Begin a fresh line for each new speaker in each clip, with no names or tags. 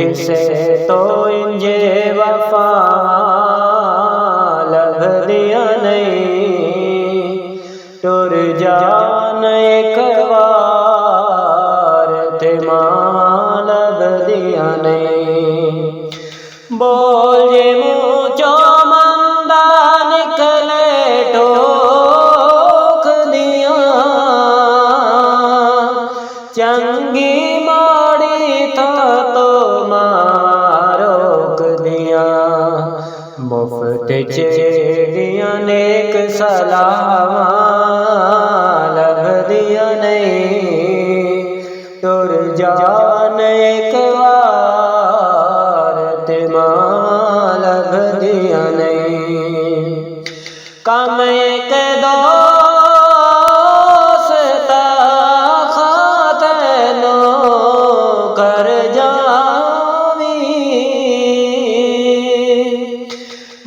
किसे तो इंजे वफा लभदियां नहीं, टुर जान एक बार ते मां लभदियां नहीं। बोल जे मुँह चो मंदा निकले टोक दियां, चंगी माड़ी था तो रोक दियां। मुफ्त चेड़ियां नेक सलावां लभदियां नहीं, टुर जान एक बार ते मां लभदियां नहीं। कम एक दोस्ता खातनो कर जावी,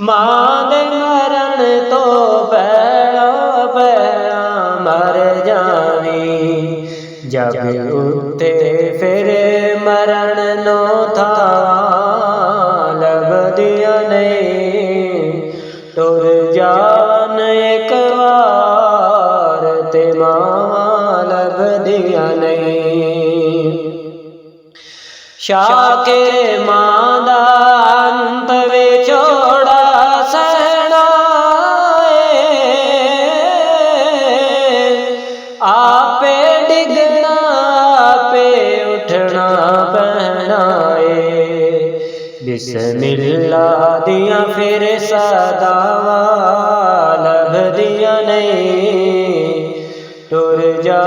मां दे मरण तो पहला पहला मर जावी। जब उत्ते फिर मरण नो था लभदियां नहीं, टुर जान एक बार ते मां लभदियां नहीं। शाकिर मां दा अंत विछोड़ा सहना आपे डिगना आपे उठना पैना है। बिस्मिल्लाह दियां फिर सदावां लभदियां नहीं, टुर जा